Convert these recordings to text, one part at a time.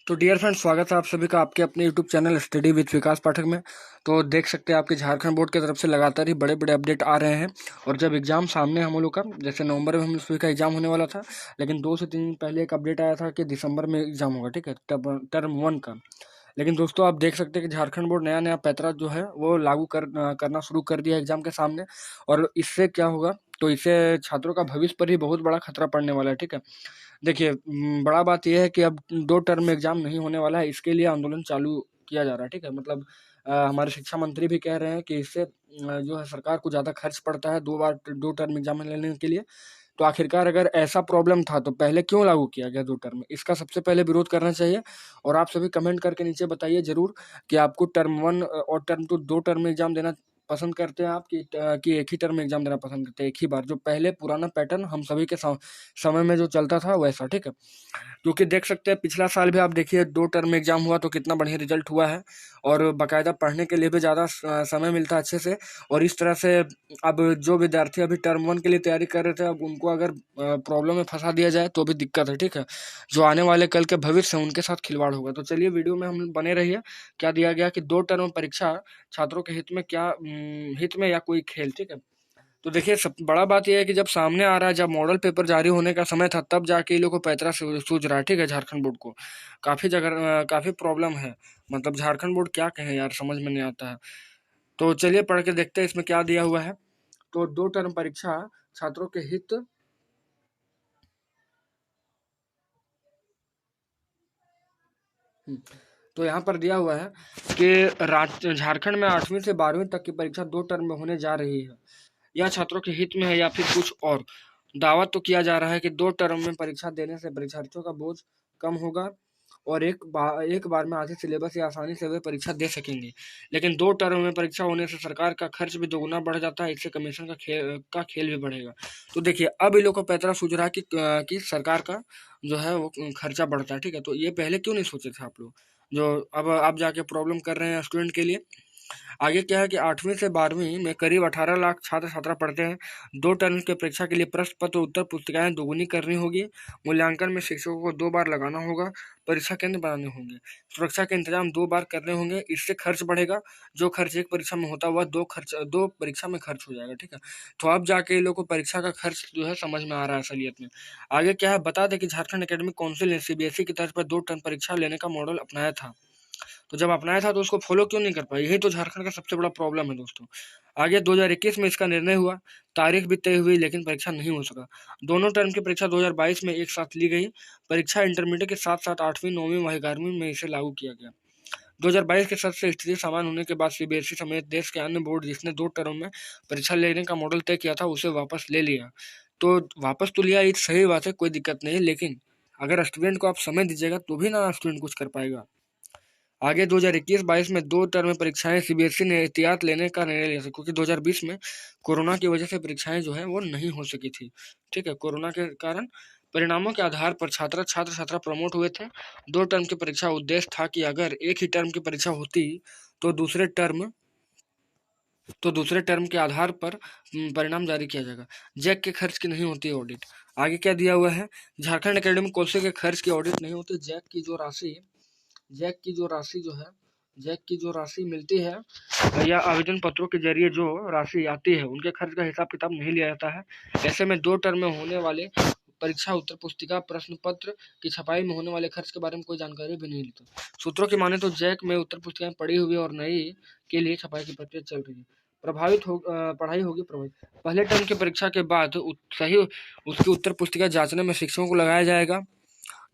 तो dear friends, स्वागत है आप सभी का आपके अपने यूट्यूब चैनल स्टडी विद विकास पाठक में। तो देख सकते हैं आपके झारखंड बोर्ड की तरफ से लगातार ही बड़े बड़े अपडेट आ रहे हैं। और जब एग्जाम सामने हम लोग का, जैसे नवंबर में हम सभी का एग्जाम होने वाला था, लेकिन 2 से 3 दिन पहले एक अपडेट आया था कि दिसंबर में एग्जाम होगा, ठीक है, टर्म 1 का। लेकिन दोस्तों, आप देख सकते हैं कि झारखंड बोर्ड नया नया पैतरा जो है वो लागू करना शुरू कर दिया है एग्जाम के सामने। और इससे क्या होगा, तो इससे छात्रों का भविष्य पर ही बहुत बड़ा खतरा पड़ने वाला है, ठीक है। देखिए, बड़ा बात यह है कि अब 2 टर्म में एग्जाम नहीं होने वाला है, इसके लिए आंदोलन चालू किया जा रहा है, ठीक है। मतलब हमारे शिक्षा मंत्री भी कह रहे हैं कि इससे जो है सरकार को ज़्यादा खर्च पड़ता है 2 टर्म एग्जाम लेने के लिए। तो आखिरकार अगर ऐसा प्रॉब्लम था तो पहले क्यों लागू किया गया 2 टर्म में? इसका सबसे पहले विरोध करना चाहिए। और आप सभी कमेंट करके नीचे बताइए ज़रूर कि आपको टर्म 1 और टर्म 2 2 टर्म में एग्जाम देना पसंद करते हैं आप कि एक ही टर्म में एग्जाम देना पसंद करते हैं, एक ही बार, जो पहले पुराना पैटर्न हम सभी के समय में जो चलता था वैसा, ठीक है। क्योंकि देख सकते हैं पिछला साल भी आप देखिए 2 टर्म एग्जाम हुआ तो कितना बढ़िया रिजल्ट हुआ है। और बाकायदा पढ़ने के लिए भी ज़्यादा समय मिलता है अच्छे से। और इस तरह से अब जो विद्यार्थी अभी टर्म 1 के लिए तैयारी कर रहे थे, अब उनको अगर प्रॉब्लम में फंसा दिया जाए तो भी दिक्कत है, ठीक है। जो आने वाले कल के भविष्य हैं उनके साथ खिलवाड़ होगा। तो चलिए वीडियो में हम बने रहिए। क्या दिया गया कि 2 टर्म परीक्षा छात्रों के हित में, क्या हित में या कोई खेल, ठीक है। तो देखिए, सब बड़ा बात यह है कि जब सामने आ रहा है, जब मॉडल पेपर जारी होने का समय था तब जाके ये लोग को पैतरा सूझ रहा है, ठीक है। झारखंड बोर्ड को काफ़ी जगह काफ़ी प्रॉब्लम है। मतलब झारखंड बोर्ड क्या कहें यार, समझ में नहीं आता है। तो चलिए पढ़ के देखते हैं इसमें क्या दिया हुआ है। तो 2 टर्म परीक्षा छात्रों के हित। तो यहाँ पर दिया हुआ है कि झारखंड में 8वीं से 12वीं तक की परीक्षा 2 टर्म में होने जा रही है। यह छात्रों के हित में है या फिर कुछ और? दावा तो किया जा रहा है कि 2 टर्म में परीक्षा देने से परीक्षार्थियों का बोझ कम होगा और एक बार में आधे सिलेबस या आसानी से वे परीक्षा दे सकेंगे। लेकिन 2 टर्म में परीक्षा होने से सरकार का खर्च भी दोगुना बढ़ जाता है, इससे कमीशन का खेल भी बढ़ेगा। तो देखिए, अब इन लोग को पैतरा सूझ रहा है कि सरकार का जो है वो खर्चा बढ़ता है, ठीक है। तो ये पहले क्यों नहीं सोचे थे आप लोग, जो अब आप जाके प्रॉब्लम कर रहे हैं स्टूडेंट के लिए। आगे क्या है कि 8वीं से 12वीं में करीब 18 लाख छात्र छात्रा पढ़ते हैं। 2 टर्म की परीक्षा के लिए प्रश्न पत्र उत्तर पुस्तिकाएं दोगुनी करनी होगी। मूल्यांकन में शिक्षकों को 2 बार लगाना होगा। परीक्षा केंद्र बनाने होंगे। सुरक्षा के इंतजाम 2 बार करने होंगे। इससे खर्च बढ़ेगा। जो खर्च एक परीक्षा में होता हुआ 2 परीक्षा में खर्च हो जाएगा, ठीक है। तो अब जाके इन लोग को परीक्षा का खर्च जो है समझ में आ रहा है असलियत में। आगे क्या है, बता दें कि झारखंड एकेडमिक काउंसिल ने सीबीएसई की तर्ज पर 2 टर्म परीक्षा लेने का मॉडल अपनाया था। तो जब अपनाया था तो उसको फॉलो क्यों नहीं कर पाए? यही तो झारखंड का सबसे बड़ा प्रॉब्लम है दोस्तों। आगे 2021 में इसका निर्णय हुआ, तारीख भी तय हुई, लेकिन परीक्षा नहीं हो सका। दोनों टर्म की परीक्षा 2022 में एक साथ ली गई। परीक्षा इंटरमीडिएट के साथ साथ 8वीं 9वीं व 11वीं में इसे लागू किया गया। 2022 के सत्र से स्थिति सामान्य होने के बाद सीबीएसई समेत देश के अन्य बोर्ड जिसने 2 टर्म में परीक्षा लेने का मॉडल तय किया था उसे वापस ले लिया। तो वापस तो लिया, ये सही बात है, कोई दिक्कत नहीं है। लेकिन अगर स्टूडेंट को आप समय दीजिएगा तो भी ना स्टूडेंट कुछ कर पाएगा। आगे 2021-22 में 2 टर्म परीक्षाएं सीबीएसई ने एहतियात लेने का निर्णय लिया था, क्योंकि 2020 में कोरोना की वजह से परीक्षाएं जो है वो नहीं हो सकी थी, ठीक है। कोरोना के कारण परिणामों के आधार पर छात्र छात्रा प्रमोट हुए थे। 2 टर्म की परीक्षा उद्देश्य था कि अगर एक ही टर्म की परीक्षा होती तो दूसरे टर्म के आधार पर परिणाम जारी किया जाएगा। जैक के खर्च की नहीं होती ऑडिट। आगे क्या दिया हुआ है, झारखंड एकेडमिक काउंसिल के खर्च की ऑडिट नहीं होती। जैक की जो राशि मिलती है या आवेदन पत्रों के जरिए जो राशि आती है उनके खर्च का हिसाब किताब नहीं लिया जाता है। ऐसे में 2 टर्म में होने वाले परीक्षा उत्तर पुस्तिका प्रश्न पत्र की छपाई में होने वाले खर्च के बारे में कोई जानकारी भी नहीं लेते। सूत्रों की माने तो जैक में उत्तर पुस्तिकाएं पड़ी हुई और नई के लिए छपाई की प्रक्रिया चल रही है। पढ़ाई होगी प्रभावित। पहले टर्म की परीक्षा के बाद सही उसकी उत्तर पुस्तिका जांचने में शिक्षकों को लगाया जाएगा।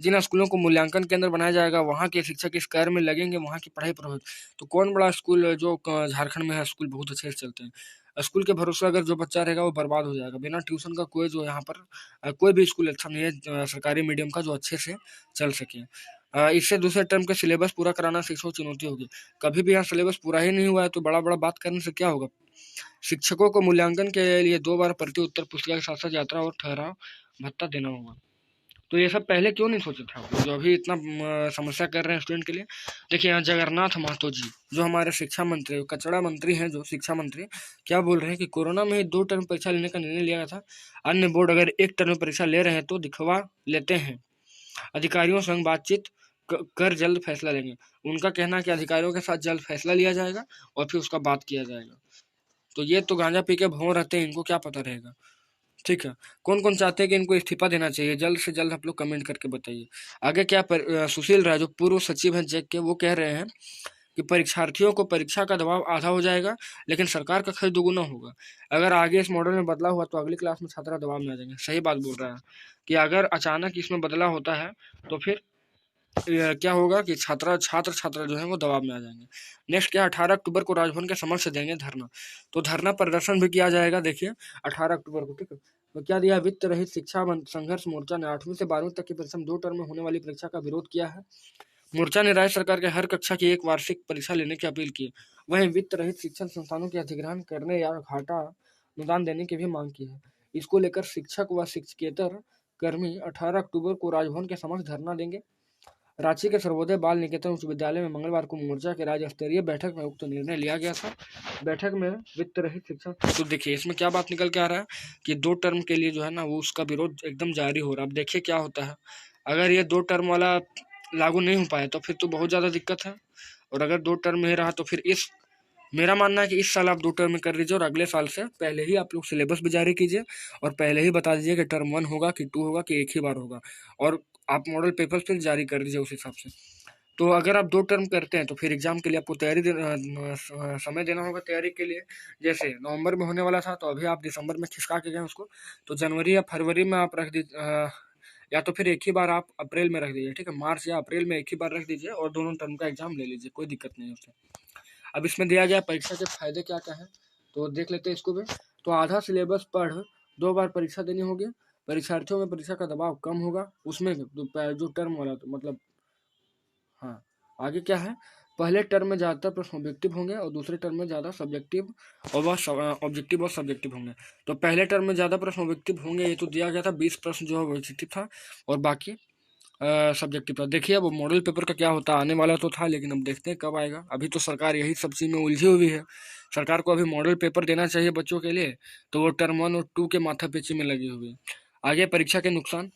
जिन स्कूलों को मूल्यांकन केंद्र बनाया जाएगा वहाँ के शिक्षक इस कार्य में लगेंगे, वहाँ की पढ़ाई प्रभावित। तो कौन बड़ा स्कूल जो झारखंड में है, स्कूल बहुत अच्छे से चलते हैं। स्कूल के भरोसे अगर जो बच्चा रहेगा वो बर्बाद हो जाएगा। बिना ट्यूशन का कोई जो यहाँ पर कोई भी स्कूल अच्छा नहीं है सरकारी मीडियम का जो अच्छे से चल सके। इससे दूसरे टर्म के सिलेबस पूरा कराना शिक्षकों की चुनौती होगी। कभी भी यहाँ सिलेबस पूरा ही नहीं हुआ है तो बड़ा बड़ा बात करने से क्या होगा। शिक्षकों को मूल्यांकन के लिए 2 बार प्रति उत्तर पुस्तिका के साथ साथ यात्रा और ठहराव भत्ता देना होगा। तो ये सब पहले क्यों नहीं सोचे थे आप लोग, जो अभी इतना समस्या कर रहे हैं स्टूडेंट के लिए। देखिए, यहाँ जगन्नाथ महतो जी जो हमारे शिक्षा मंत्री, कचड़ा मंत्री हैं, जो शिक्षा मंत्री, क्या बोल रहे हैं कि कोरोना में ही 2 टर्म परीक्षा लेने का निर्णय लिया गया था। अन्य बोर्ड अगर एक टर्म परीक्षा ले रहे हैं तो दिखवा लेते हैं। अधिकारियों संग बातचीत कर जल्द फैसला लेंगे। उनका कहना है कि अधिकारियों के साथ जल्द फैसला लिया जाएगा और फिर उसका बात किया जाएगा। तो ये तो गांजा पी के भौं रहते हैं, इनको क्या पता रहेगा। ठीक है, कौन कौन चाहते हैं कि इनको इस्तीफा देना चाहिए, जल्द से जल्द आप लोग कमेंट करके बताइए। आगे क्या सुशील राय जो पूर्व सचिव हैं जैक के, वो कह रहे हैं कि परीक्षार्थियों को परीक्षा का दबाव आधा हो जाएगा, लेकिन सरकार का खर्च दोगुना होगा। अगर आगे इस मॉडल में बदलाव हुआ तो अगली क्लास में छात्र दबाव में आ जाएंगे। सही बात बोल रहा है कि अगर अचानक इसमें बदलाव होता है तो फिर क्या होगा कि छात्र जो है वो दबाव में आ जाएंगे। नेक्स्ट क्या, 18 अक्टूबर को राजभवन के समक्ष देंगे धरना। तो धरना प्रदर्शन भी किया जाएगा, देखिए 18 अक्टूबर को। ठीक है, तो क्या दिया, वित्त रहित शिक्षा संघर्ष मोर्चा ने 8वीं से 12वीं तक की परीक्षा 2 टर्म में होने वाली परीक्षा का विरोध किया है। मोर्चा ने राज्य सरकार के हर कक्षा की एक वार्षिक परीक्षा लेने की अपील की। वहीं वित्त रहित शिक्षण संस्थानों के अधिग्रहण करने या घाटा अनुदान देने की भी मांग की है। इसको लेकर शिक्षक व शिक्षकेतर कर्मी 18 अक्टूबर को राजभवन के समक्ष धरना देंगे। रांची के सर्वोदय बाल निकेतन उच्च विद्यालय में मंगलवार को मोर्चा के राज्य स्तरीय बैठक में उक्त निर्णय लिया गया था। बैठक में वित्त रहित शिक्षण, तो देखिए इसमें क्या बात निकल के आ रहा है कि 2 टर्म के लिए जो है ना वो उसका विरोध एकदम जारी हो रहा है। अब देखिए क्या होता है, अगर ये 2 टर्म वाला लागू नहीं हो पाए तो फिर तो बहुत ज़्यादा दिक्कत है, और अगर 2 टर्म में रहा तो फिर मेरा मानना है कि इस साल आप 2 टर्म में कर लीजिए और अगले साल से पहले ही आप लोग सिलेबस भी जारी कीजिए और पहले ही बता दीजिए कि टर्म 1 होगा कि 2 होगा कि एक ही बार होगा, और आप मॉडल पेपर फिर जारी कर दीजिए उस हिसाब से। तो अगर आप 2 टर्म करते हैं तो फिर एग्जाम के लिए आपको समय देना होगा तैयारी के लिए। जैसे नवंबर में होने वाला था तो अभी आप दिसंबर में खिसका के गए उसको, तो जनवरी या फरवरी में आप रख दीजिए, या तो फिर एक ही बार आप अप्रैल में रख दीजिए। ठीक है, मार्च या अप्रैल में एक ही बार रख दीजिए और दोनों टर्म का एग्जाम ले लीजिए, कोई दिक्कत नहीं है उससे। अब इसमें दिया गया परीक्षा के फायदे क्या क्या है, तो देख लेते हैं इसको भी। तो आधा सिलेबस पढ़ 2 बार परीक्षा देनी होगी, परीक्षार्थियों में परीक्षा का दबाव कम होगा, उसमें जो टर्म वाला तो मतलब, हाँ आगे क्या है, पहले टर्म में ज़्यादातर प्रश्न ऑब्जेक्टिव होंगे और दूसरे टर्म में ज़्यादा सब्जेक्टिव और ऑब्जेक्टिव और सब्जेक्टिव होंगे। तो पहले टर्म में ज़्यादा प्रश्न ऑब्जेक्टिव होंगे, ये तो दिया गया था, 20 प्रश्न जो है ऑब्जेक्टिव था और बाकी सब्जेक्टिव था। देखिए अब मॉडल पेपर का क्या होता है, आने वाला तो था लेकिन अब देखते हैं कब आएगा। अभी तो सरकार यही सब चीज़ में उलझी हुई है। सरकार को अभी मॉडल पेपर देना चाहिए बच्चों के लिए, तो वो टर्म 1 और 2 के माथापेची में लगी हुई है। आगे परीक्षा के नुकसान,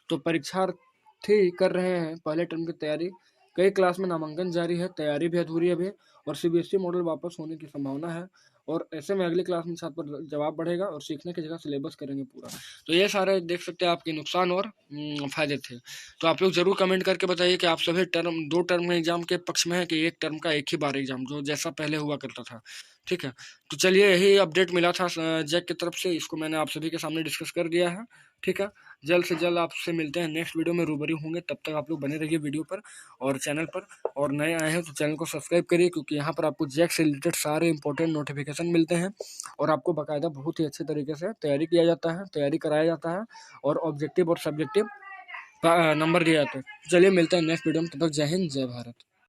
तो परीक्षार्थी कर रहे हैं पहले टर्म की तैयारी, कई क्लास में नामांकन जारी है, तैयारी भी अधूरी है अभी, और सीबीएसई मॉडल वापस होने की संभावना है, और ऐसे में अगली क्लास में छात्र पर दबाव बढ़ेगा और सीखने की जगह सिलेबस करेंगे पूरा। तो ये सारे देख सकते हैं आपके नुकसान और फायदे थे। तो आप लोग जरूर कमेंट करके बताइए कि आप सभी टर्म 2 टर्म एग्जाम के पक्ष में है कि एक टर्म का एक ही बार एग्जाम जो जैसा पहले हुआ करता था। ठीक है, तो चलिए यही अपडेट मिला था जैक की तरफ से, इसको मैंने आप सभी के सामने डिस्कस कर दिया है। ठीक है, जल्द से जल्द आपसे मिलते हैं, नेक्स्ट वीडियो में रूबरू होंगे, तब तक आप लोग बने रहिए वीडियो पर और चैनल पर। और नए आए हैं तो चैनल को सब्सक्राइब करिए, क्योंकि यहाँ पर आपको जैक से रिलेटेड सारे इंपॉर्टेंट नोटिफिकेशन मिलते हैं और आपको बाकायदा बहुत ही अच्छे तरीके से तैयारी किया जाता है, तैयारी कराया जाता है और ऑब्जेक्टिव और सब्जेक्टिव का नंबर दिया जाता है। चलिए मिलते हैं नेक्स्ट वीडियो में, तब तक जय हिंद जय भारत।